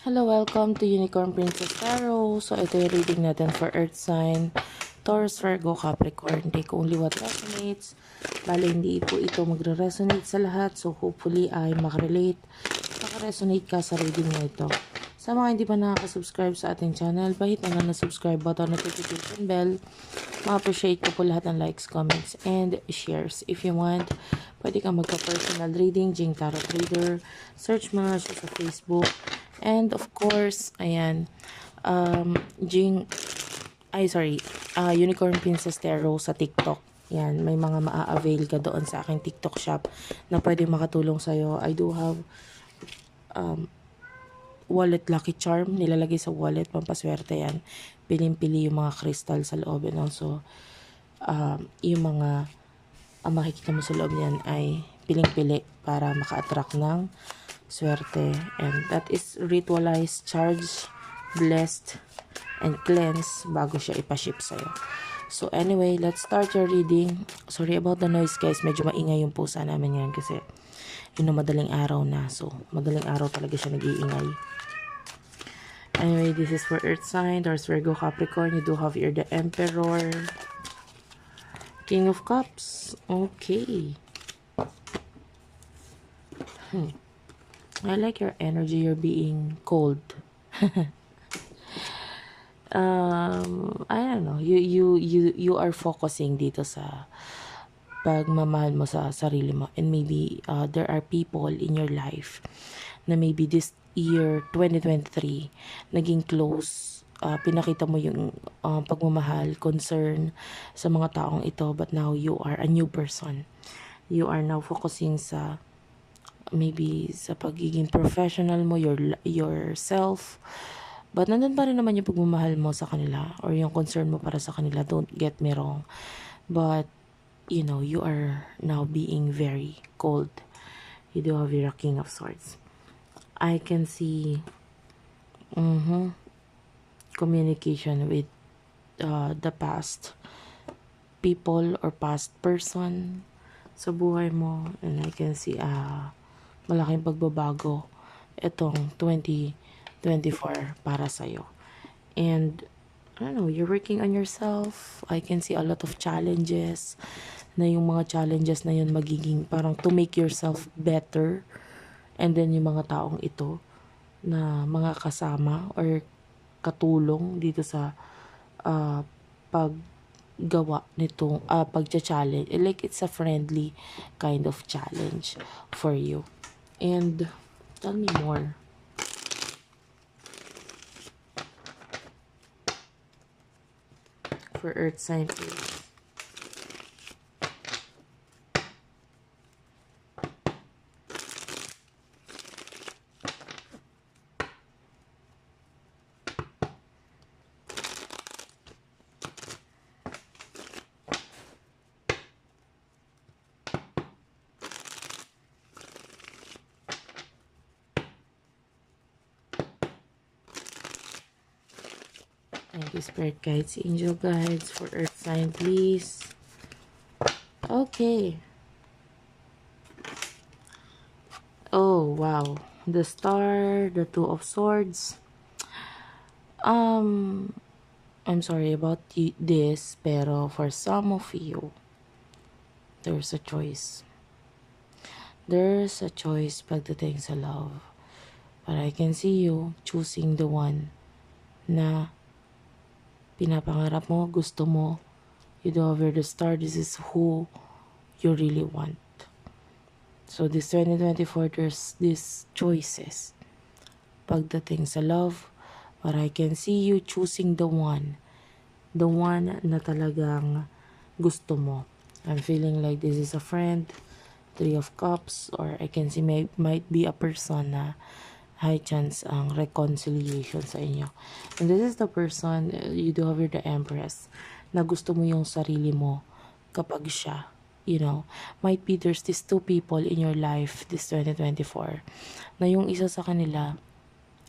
Hello, welcome to Unicorn Princess Tarot. So, ito yung reading natin for Earth Sign, Taurus, Virgo, Capricorn. Take only what resonates. Bale, hindi po ito magre-resonate sa lahat. So, hopefully ay makarelate. Makaresonate ka sa reading na ito. Sa mga hindi pa nakaka-subscribe sa ating channel, pahit na na subscribe button, notification bell. Ma-appreciate ko po lahat ng likes, comments, and shares. If you want, pwede kang magka-personal reading, Jing Tarot Reader. Search mo na siya sa Facebook. And of course, ayan, Unicorn Princess Tarot sa TikTok. Yan, may mga maa-avail ka doon sa aking TikTok shop na pwede makatulong sa'yo. I do have wallet lucky charm, nilalagay sa wallet, pampaswerte yan. Piling-pili yung mga crystal sa loob, and also yung mga makikita mo sa loob niyan ay piling-pili para maka-attract ng swerte. And that is ritualized, charged, blessed, and cleansed bago siya ipaship sa'yo. So anyway, let's start your reading. Sorry about the noise guys, medyo maingay yung pusa namin yan kasi yun na madaling araw na. So madaling araw talaga siya nag-iingay. Anyway, this is for Earth sign, Taurus, Virgo, Capricorn. You do have here the Emperor, King of Cups. Okay. I like your energy. You're being cold. I don't know. You are focusing dito sa pagmamahal mo sa sarili mo, and maybe there are people in your life na maybe this year 2023 naging close, pinakita mo yung pagmamahal, concern sa mga taong ito, but now you are a new person. You are now focusing sa maybe sa pagiging professional mo, yourself, but nandun pa rin naman yung pagmamahal mo sa kanila or yung concern mo para sa kanila. Don't get me wrong, but you know, you are now being very cold. You do have your King of Swords. I can see communication with the past people or past person sa buhay mo, and I can see malaking pagbabago itong 2024 para sa'yo. And I don't know, you're working on yourself. I can see a lot of challenges, na yung mga challenges na yun magiging parang to make yourself better. And then yung mga taong ito na mga kasama or katulong dito sa paggawa nitong pagcha-challenge. Like it's a friendly kind of challenge for you. And tell me more. For Earth sign, please. Thank you, Spirit Guides, Angel Guides, for Earth sign, please. Okay. Oh, wow. The Star, the Two of Swords. I'm sorry about this, pero for some of you, there's a choice. There's a choice pagdating sa love. But I can see you choosing the one na pinapangarap mo, gusto mo. You do over the star. This is who you really want. So this 2024, there's these choices pagdating sa love. But I can see you choosing the one na talagang gusto mo. I'm feeling like this is a friend, Three of Cups, or I can see might be a person na high chance ang reconciliation sa inyo. And this is the person, you do have the Empress, na gusto mo yung sarili mo kapag siya, you know, might be there's these two people in your life this 2024 na yung isa sa kanila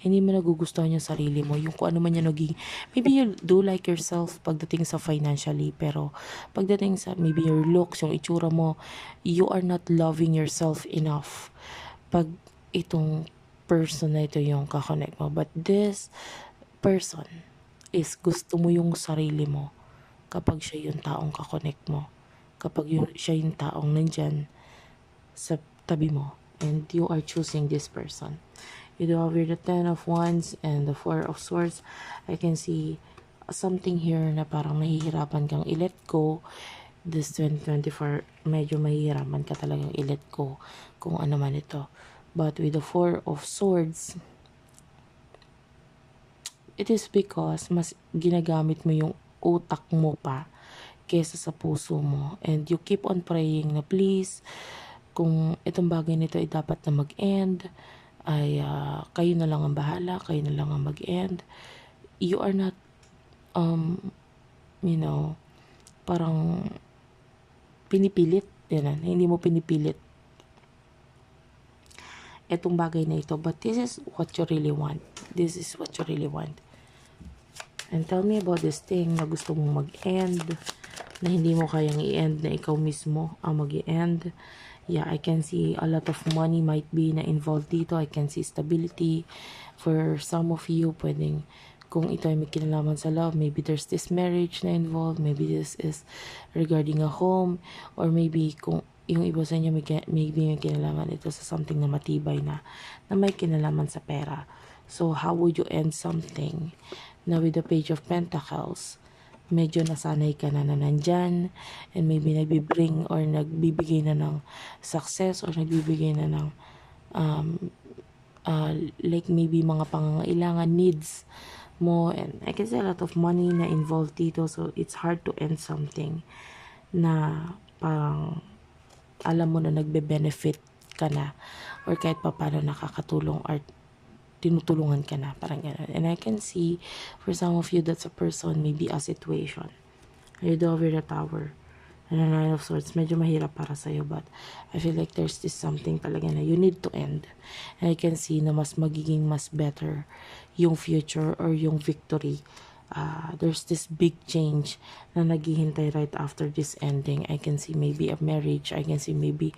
hindi mo nagugustuhan yung sarili mo, yung kung ano man yung naging, maybe you do like yourself pagdating sa financially, pero pagdating sa maybe your looks, yung itsura mo, you are not loving yourself enough. Pag itong person na ito yung kakonect mo. But this person is gusto mo yung sarili mo kapag siya yung taong kakonect mo. Kapag siya yung taong nandyan sa tabi mo. And you are choosing this person. You do have the 10 of Wands and the 4 of Swords. I can see something here na parang nahihirapan kang i-let go. This 2024, medyo mahihirapan ka talagang i-let go kung ano man ito. But with the 4 of Swords, it is because mas ginagamit mo yung utak mo pa kesa sa puso mo. And you keep on praying na please, kung itong bagay nito ay dapat na mag-end, ay kayo na lang ang bahala, kayo na lang ang mag-end. You are not, parang pinipilit. Yan, hindi mo pinipilit itong bagay na ito. But this is what you really want. This is what you really want. And tell me about this thing na gusto mong mag-end, na hindi mo kayang i-end, na ikaw mismo ang mag-i-end. Yeah, I can see a lot of money might be na involved dito. I can see stability. For some of you, pwedeng, kung ito ay may kinalaman sa love, maybe there's this marriage na involved, maybe this is regarding a home, or maybe kung yung iba sa inyo maybe may kinalaman ito sa something na matibay na may kinalaman sa pera. So, how would you end something? Now, with the Page of Pentacles, medyo nasanay ka na nandyan, and maybe nagbibring or nagbibigay na ng success, or nagbibigay na ng like maybe mga pangangailangan, needs mo, and I can see a lot of money na involved dito. So it's hard to end something na parang alam mo na nagbe-benefit ka na, or kahit pa paano nakakatulong or tinutulungan ka na, parang gano'n. And I can see for some of you that's a person, maybe a situation. You do over the Tower and the 9 of Swords, medyo mahirap para sa'yo, but I feel like there's this something talaga na you need to end. And I can see na mas magiging mas better yung future or yung victory. There's this big change na naghihintay right after this ending. I can see maybe a marriage. I can see maybe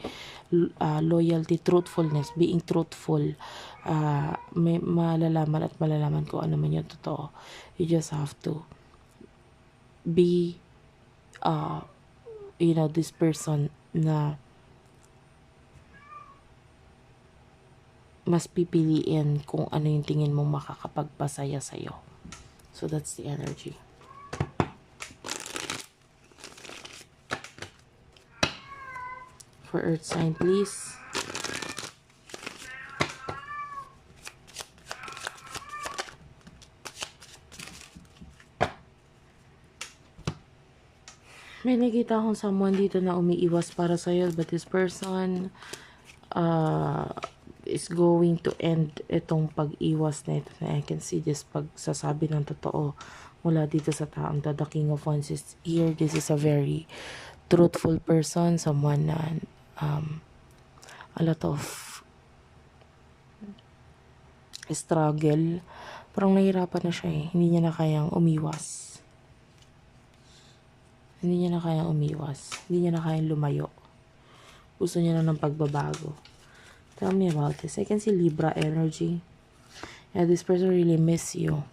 loyalty, truthfulness, being truthful. May malalaman at malalaman ko ano man yung totoo. You just have to be this person na mas pipiliin kung ano yung tingin mong makakapagpasaya sa'yo. So that's the energy. For Earth sign, please. May nakita akong someone dito na umiiwas para sa'yo, but this person is going to end itong pag-iwas na ito. I can see this pagsasabi ng totoo mula dito sa taong to. The King of Wands is here. This is a very truthful person, someone na a lot of struggle. Parang nahirapan na siya eh. Hindi niya na kayang umiwas. Hindi niya na kayang umiwas. Hindi niya na kayang lumayo. Gusto niya na ng pagbabago. Tell me about this. I can see Libra energy. Yeah, this person really miss you.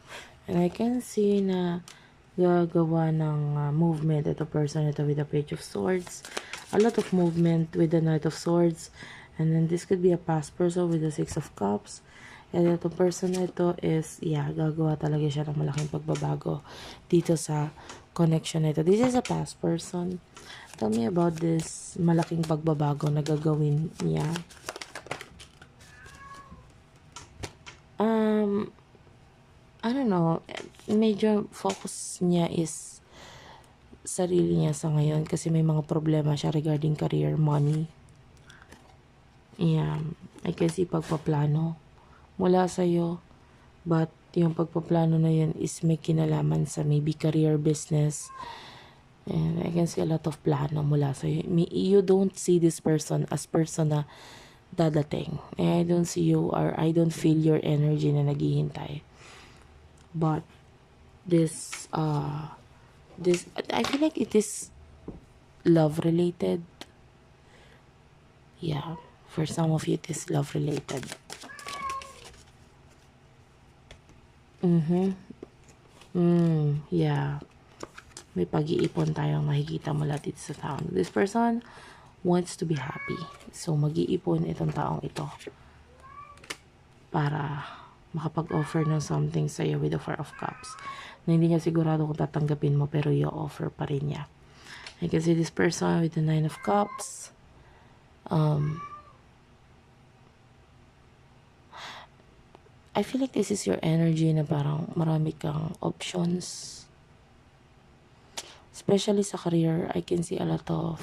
And I can see na gagawa ng movement ito person ito with the Page of Swords. A lot of movement with the Knight of Swords. And then this could be a past person with the Six of Cups. And ito person na ito is, gagawa talaga siya ng malaking pagbabago dito sa connection na ito. This is a past person. Tell me about this malaking pagbabago na gagawin niya. I don't know, medyo focus niya is sarili niya sa ngayon kasi may mga problema siya regarding career, money. I can see pagpaplano mula sa'yo, but yung pagpaplano na yun is may kinalaman sa maybe career, business, and I can see a lot of plano mula sa'yo. You don't see this person as person na dadating. I don't see you, or I don't feel your energy na naghihintay. But this I feel like it is love related. Yeah, for some of you it is love related. Yeah. May pag-iipon tayong makikita mula dito sa taong. This person wants to be happy. So, mag-iipon itong taong ito para makapag-offer ng something sa'yo with the Four of Cups. Na hindi niya sigurado kung tatanggapin mo, pero i-offer pa rin niya. I can see this person with the Nine of Cups. I feel like this is your energy na parang marami kang options. Especially sa career, I can see a lot of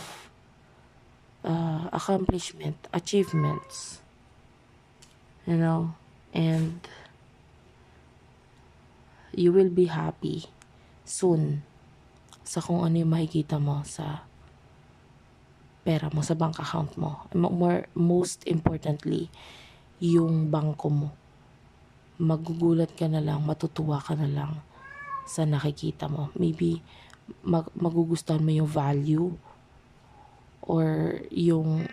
accomplishment, achievements. You know? And you will be happy soon sa kung ano yung makikita mo sa pera mo, sa bank account mo. Most importantly, yung bangko mo. Magugulat ka na lang, matutuwa ka na lang sa nakikita mo. Maybe magugustuhan mo yung value or yung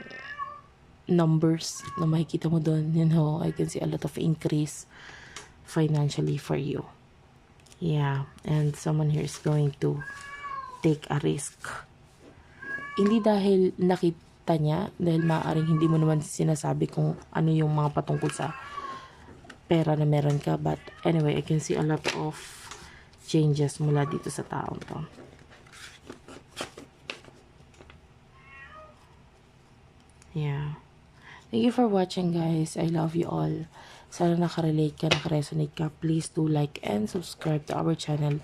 numbers na makikita mo doon. You know, I can see a lot of increase financially for you. Yeah, and someone here is going to take a risk. Hindi dahil nakita niya, dahil maaaring hindi mo naman sinasabi kung ano yung mga patungkol sa pera na meron ka. But anyway, I can see a lot of changes mula dito sa taong to. Yeah. Thank you for watching, guys. I love you all. Sana nakarelate ka, nakaresonate ka. Please do like and subscribe to our channel,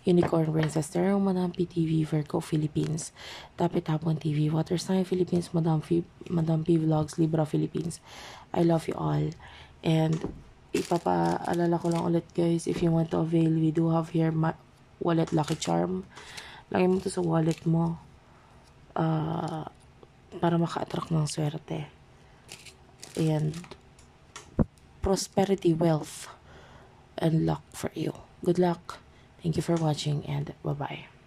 Unicorn Princess, Terong Madam PTV, Virgo Philippines, Tapitapon TV, Water Sign Philippines, Madam P Vlogs, Libra Philippines. I love you all. And ipapaalala ko lang ulit, guys, if you want to avail, we do have here wallet Lucky Charm. Lagay mo to sa wallet mo para maka-attract ng swerte and prosperity, wealth, and luck for you. Good luck. Thank you for watching, and bye-bye.